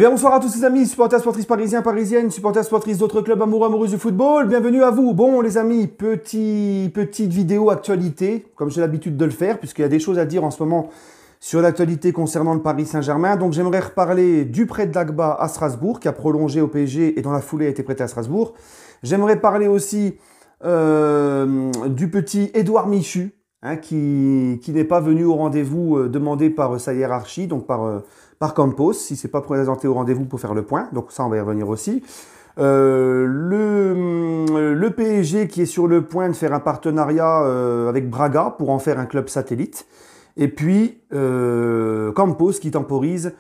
Eh bien, bonsoir à tous les amis, supporters sportifs parisiens, parisiennes, supporters sportifs d'autres clubs amoureux, amoureuses du football. Bienvenue à vous. Bon, les amis, petite vidéo actualité, comme j'ai l'habitude de le faire, puisqu'il y a des choses à dire en ce moment sur l'actualité concernant le Paris Saint-Germain. Donc, j'aimerais reparler du prêt de Dagba à Strasbourg, qui a prolongé au PSG et dans la foulée a été prêté à Strasbourg. J'aimerais parler aussi du petit Édouard Michu, qui n'est pas venu au rendez-vous demandé par sa hiérarchie, donc par Campos, si c'est pas présenté au rendez-vous pour faire le point. Donc ça, on va y revenir aussi. Le PSG qui est sur le point de faire un partenariat avec Braga pour en faire un club satellite. Et puis Campos qui temporise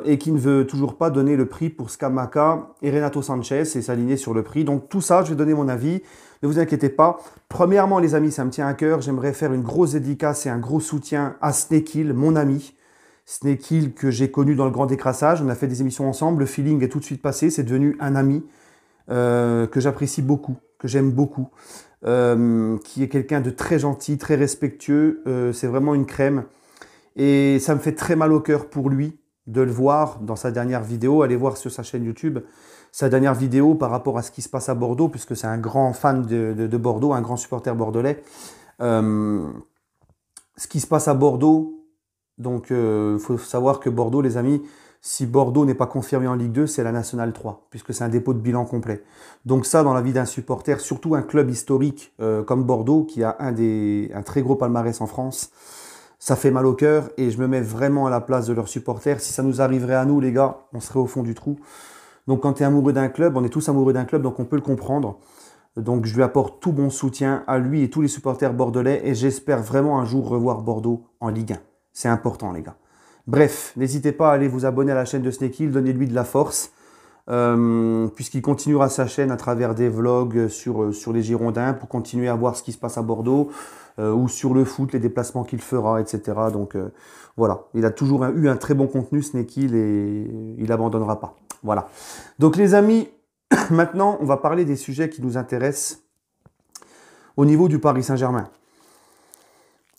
et qui ne veut toujours pas donner le prix pour Scamacca et Renato Sanchez et s'aligner sur le prix. Donc tout ça, je vais donner mon avis. Ne vous inquiétez pas. Premièrement, les amis, ça me tient à cœur. J'aimerais faire une grosse dédicace et un gros soutien à Snake Hill, mon ami. Snake Hill que j'ai connu dans le Grand Décrassage. On a fait des émissions ensemble. Le feeling est tout de suite passé. C'est devenu un ami que j'apprécie beaucoup, que j'aime beaucoup, qui est quelqu'un de très gentil, très respectueux. C'est vraiment une crème. Et ça me fait très mal au cœur pour lui de le voir dans sa dernière vidéo. Allez voir sur sa chaîne YouTube sa dernière vidéo par rapport à ce qui se passe à Bordeaux, puisque c'est un grand fan de Bordeaux, un grand supporter bordelais. Ce qui se passe à Bordeaux, donc faut savoir que Bordeaux, les amis, si Bordeaux n'est pas confirmé en Ligue 2, c'est la Nationale 3, puisque c'est un dépôt de bilan complet. Donc ça, dans la vie d'un supporter, surtout un club historique comme Bordeaux, qui a un très gros palmarès en France, ça fait mal au cœur et je me mets vraiment à la place de leurs supporters. Si ça nous arriverait à nous, les gars, on serait au fond du trou. Donc quand tu es amoureux d'un club, on est tous amoureux d'un club, donc on peut le comprendre. Donc je lui apporte tout mon soutien à lui et tous les supporters bordelais et j'espère vraiment un jour revoir Bordeaux en Ligue 1. C'est important, les gars. Bref, n'hésitez pas à aller vous abonner à la chaîne de Snake Hill, donnez-lui de la force, puisqu'il continuera sa chaîne à travers des vlogs sur les Girondins pour continuer à voir ce qui se passe à Bordeaux, ou sur le foot, les déplacements qu'il fera, etc. Donc voilà, il a toujours eu un très bon contenu, Snake Hill, et il n'abandonnera pas. Voilà. Donc les amis, maintenant, on va parler des sujets qui nous intéressent au niveau du Paris Saint-Germain.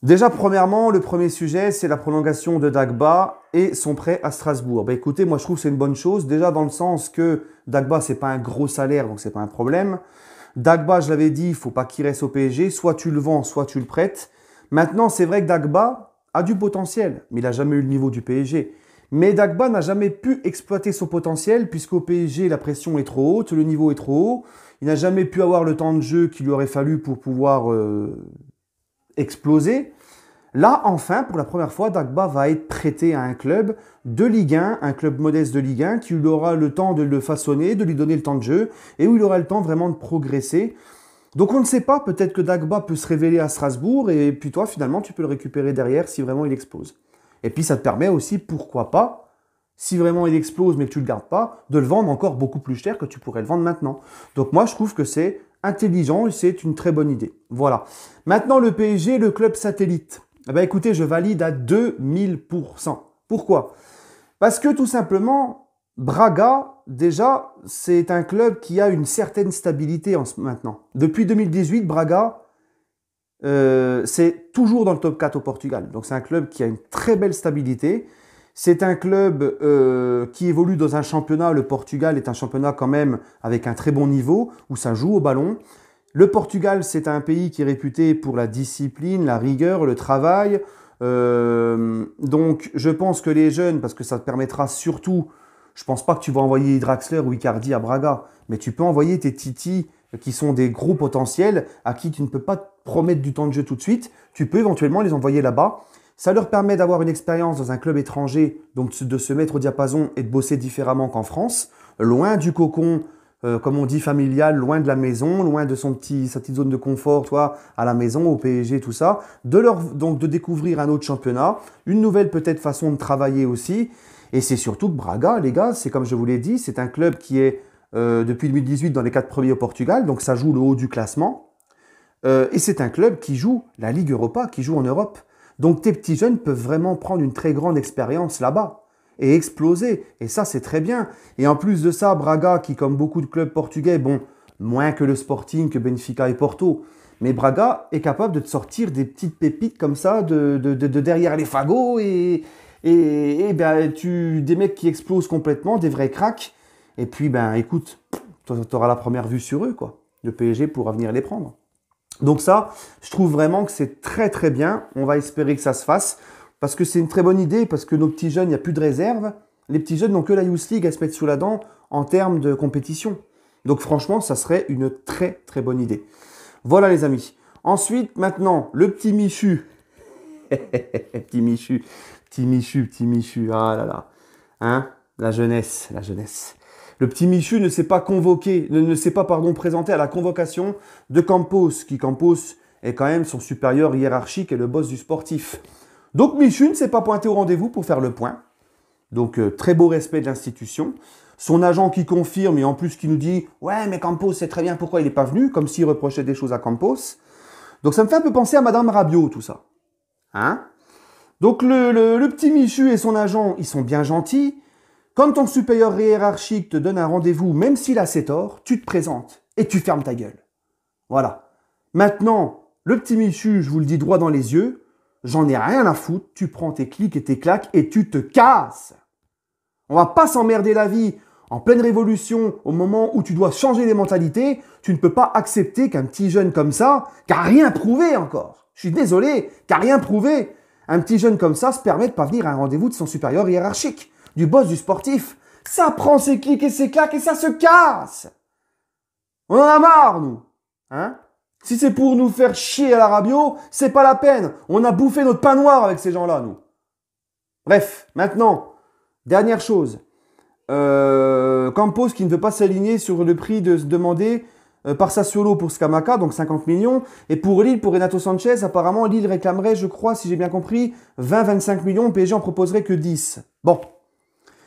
Déjà, premièrement, le premier sujet, c'est la prolongation de Dagba et son prêt à Strasbourg. Ben, écoutez, moi, je trouve que c'est une bonne chose. Déjà, dans le sens que Dagba, c'est pas un gros salaire, donc c'est pas un problème. Dagba, je l'avais dit, il ne faut pas qu'il reste au PSG. Soit tu le vends, soit tu le prêtes. Maintenant, c'est vrai que Dagba a du potentiel, mais il n'a jamais eu le niveau du PSG. Mais Dagba n'a jamais pu exploiter son potentiel, puisqu'au PSG, la pression est trop haute, le niveau est trop haut. Il n'a jamais pu avoir le temps de jeu qu'il lui aurait fallu pour pouvoir exploser. Là, enfin, pour la première fois, Dagba va être prêté à un club de Ligue 1, un club modeste de Ligue 1, qui lui aura le temps de le façonner, de lui donner le temps de jeu, et où il aura le temps vraiment de progresser. Donc on ne sait pas, peut-être que Dagba peut se révéler à Strasbourg, et puis toi, finalement, tu peux le récupérer derrière si vraiment il explose. Et puis ça te permet aussi, pourquoi pas, si vraiment il explose mais que tu ne le gardes pas, de le vendre encore beaucoup plus cher que tu pourrais le vendre maintenant. Donc moi, je trouve que c'est intelligent et c'est une très bonne idée. Voilà. Maintenant, le PSG, le club satellite. Eh bien, écoutez, je valide à 2000%. Pourquoi? Parce que tout simplement, Braga, déjà, c'est un club qui a une certaine stabilité maintenant. Depuis 2018, Braga, c'est toujours dans le top 4 au Portugal. Donc c'est un club qui a une très belle stabilité. C'est un club qui évolue dans un championnat. Le Portugal est un championnat quand même avec un très bon niveau, où ça joue au ballon. Le Portugal, c'est un pays qui est réputé pour la discipline, la rigueur, le travail. Donc, je pense que les jeunes, parce que ça te permettra surtout, je ne pense pas que tu vas envoyer Draxler ou Icardi à Braga, mais tu peux envoyer tes Titi qui sont des gros potentiels, à qui tu ne peux pas promettre du temps de jeu tout de suite. Tu peux éventuellement les envoyer là-bas. Ça leur permet d'avoir une expérience dans un club étranger, donc de se mettre au diapason et de bosser différemment qu'en France, loin du cocon, comme on dit, familial, loin de la maison, loin de sa petite zone de confort, toi, à la maison, au PSG, tout ça. Donc de découvrir un autre championnat, une nouvelle peut-être façon de travailler aussi. Et c'est surtout que Braga, les gars, c'est comme je vous l'ai dit, c'est un club qui est depuis 2018 dans les 4 premiers au Portugal, donc ça joue le haut du classement. Et c'est un club qui joue la Ligue Europa, qui joue en Europe. Donc tes petits jeunes peuvent vraiment prendre une très grande expérience là-bas et exploser. Et ça, c'est très bien. Et en plus de ça, Braga, qui comme beaucoup de clubs portugais, bon, moins que le Sporting, que Benfica et Porto, mais Braga est capable de te sortir des petites pépites comme ça de derrière les fagots et et ben, des mecs qui explosent complètement, des vrais cracks. Et puis, ben, écoute, tu auras la première vue sur eux, quoi. Le PSG pourra venir les prendre. Donc ça, je trouve vraiment que c'est très très bien. On va espérer que ça se fasse. Parce que c'est une très bonne idée, parce que nos petits jeunes, il n'y a plus de réserve. Les petits jeunes n'ont que la Youth League à se mettre sous la dent en termes de compétition. Donc franchement, ça serait une très très bonne idée. Voilà les amis. Ensuite, maintenant, le petit Michu. Petit Michu, petit Michu, petit Michu. Ah là là. Hein? La jeunesse, la jeunesse. Le petit Michu ne s'est pas présenté à la convocation de Campos, qui Campos est quand même son supérieur hiérarchique et le boss du sportif. Donc Michu ne s'est pas pointé au rendez-vous pour faire le point. Donc très beau respect de l'institution. Son agent qui confirme et en plus qui nous dit « Ouais, mais Campos sait très bien pourquoi il n'est pas venu », comme s'il reprochait des choses à Campos. Donc ça me fait un peu penser à Madame Rabiot, tout ça. Hein? Donc le petit Michu et son agent, ils sont bien gentils. Quand ton supérieur hiérarchique te donne un rendez-vous, même s'il a ses torts, tu te présentes et tu fermes ta gueule. Voilà. Maintenant, le petit Michu, je vous le dis droit dans les yeux, j'en ai rien à foutre, tu prends tes clics et tes claques et tu te casses. On va pas s'emmerder la vie en pleine révolution au moment où tu dois changer les mentalités. Tu ne peux pas accepter qu'un petit jeune comme ça, qui n'a rien prouvé encore, je suis désolé, qui n'a rien prouvé, un petit jeune comme ça se permet de pas venir à un rendez-vous de son supérieur hiérarchique, du boss du sportif. Ça prend ses clics et ses claques et ça se casse. On en a marre, nous. Hein? Si c'est pour nous faire chier à la Rabiot, c'est pas la peine. On a bouffé notre pain noir avec ces gens-là, nous. Bref, maintenant, dernière chose. Campos qui ne veut pas s'aligner sur le prix demandé par Sassuolo pour Scamacca, donc 50 millions. Et pour Lille, pour Renato Sanchez, apparemment, Lille réclamerait, je crois, si j'ai bien compris, 20-25 millions. PSG en proposerait que 10. Bon.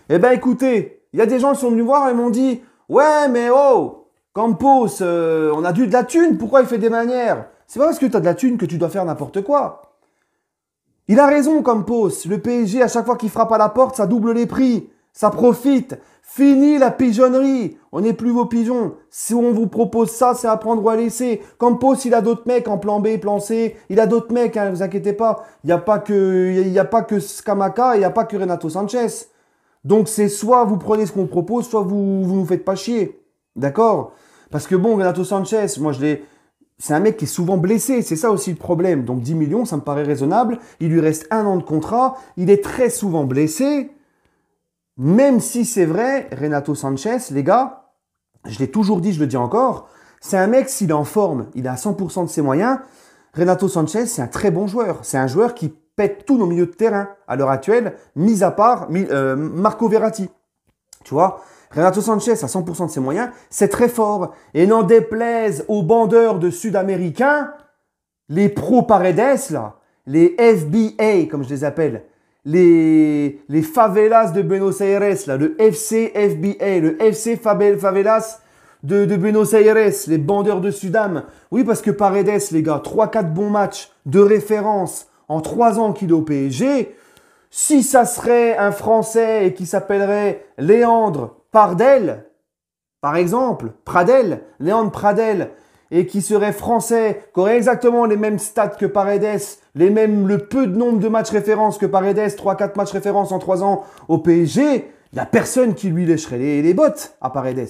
Eh ben écoutez, il y a des gens qui sont venus voir et m'ont dit « Ouais, mais oh, Campos, on a de la thune, pourquoi il fait des manières ?» C'est pas parce que tu as de la thune que tu dois faire n'importe quoi. Il a raison, Campos. Le PSG, à chaque fois qu'il frappe à la porte, ça double les prix. Ça profite. Fini la pigeonnerie. On n'est plus vos pigeons. Si on vous propose ça, c'est à prendre ou à laisser. Campos, il a d'autres mecs en plan B, plan C. Il a d'autres mecs, hein, ne vous inquiétez pas. Il n'y a pas que Scamacca, il n'y a pas que Renato Sanchez. Donc c'est soit vous prenez ce qu'on propose, soit vous nous faites pas chier. D'accord? Parce que bon, Renato Sanchez, c'est un mec qui est souvent blessé, c'est ça aussi le problème. Donc 10 millions, ça me paraît raisonnable. Il lui reste 1 an de contrat. Il est très souvent blessé. Même si c'est vrai, Renato Sanchez, les gars, je l'ai toujours dit, je le dis encore, c'est un mec, s'il est en forme, il est à 100% de ses moyens. Renato Sanchez, c'est un très bon joueur. C'est un joueur qui pète tous nos milieux de terrain à l'heure actuelle, mis à part Marco Verratti. Tu vois, Renato Sanchez à 100% de ses moyens, c'est très fort. Et n'en déplaise aux bandeurs de Sud-Américains, les pro-Paredes, là, les FBA, comme je les appelle, les favelas de Buenos Aires, là, le FC FBA, le FC Favelas de Buenos Aires, les bandeurs de Sudam. Oui, parce que Paredes, les gars, 3-4 bons matchs de référence en 3 ans qu'il est au PSG. Si ça serait un Français et qui s'appellerait Léandre Pardel, par exemple, Léandre Pradel, et qui serait français, qui aurait exactement les mêmes stats que Paredes, le peu de nombre de matchs références que Paredes, 3-4 matchs références en 3 ans au PSG, il n'y a personne qui lui lécherait les bottes à Paredes.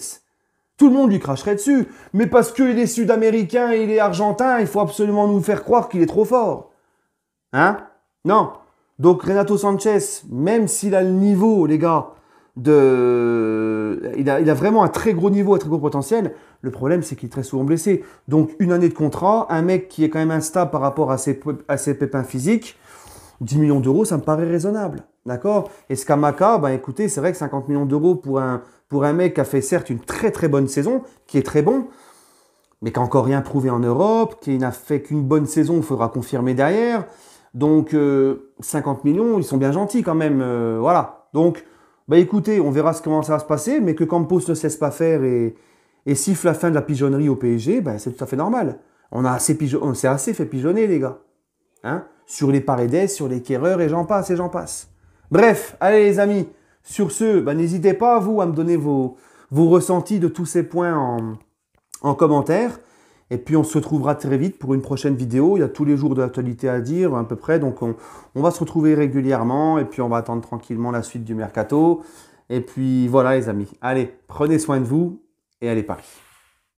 Tout le monde lui cracherait dessus. Mais parce qu'il est sud-américain et il est argentin, il faut absolument nous faire croire qu'il est trop fort. Hein? Non. Donc Renato Sanchez, même s'il a le niveau, les gars, il a vraiment un très gros niveau, un très gros potentiel. Le problème, c'est qu'il est très souvent blessé. Donc, 1 année de contrat, un mec qui est quand même instable par rapport à ses pépins physiques, 10 millions d'euros, ça me paraît raisonnable. D'accord? Et Scamacca, ben écoutez, c'est vrai que 50 millions d'euros pour un mec qui a fait certes une très très bonne saison, qui est très bon, mais qui n'a encore rien prouvé en Europe, qui n'a fait qu'une bonne saison, il faudra confirmer derrière. Donc, 50 millions, ils sont bien gentils quand même. Voilà. Donc, bah écoutez, on verra comment ça va se passer, mais que Campos ne cesse pas faire et siffle la fin de la pigeonnerie au PSG, ben c'est tout à fait normal. On s'est assez fait pigeonner, les gars. Hein? Sur les Paredes, sur les Kerrer, et j'en passe, et j'en passe. Bref, allez les amis, sur ce, ben, n'hésitez pas, vous, à me donner vos ressentis de tous ces points en commentaire. Et puis on se retrouvera très vite pour une prochaine vidéo. Il y a tous les jours de l'actualité à dire à peu près. Donc on va se retrouver régulièrement et puis on va attendre tranquillement la suite du mercato. Et puis voilà les amis. Allez, prenez soin de vous et allez Paris.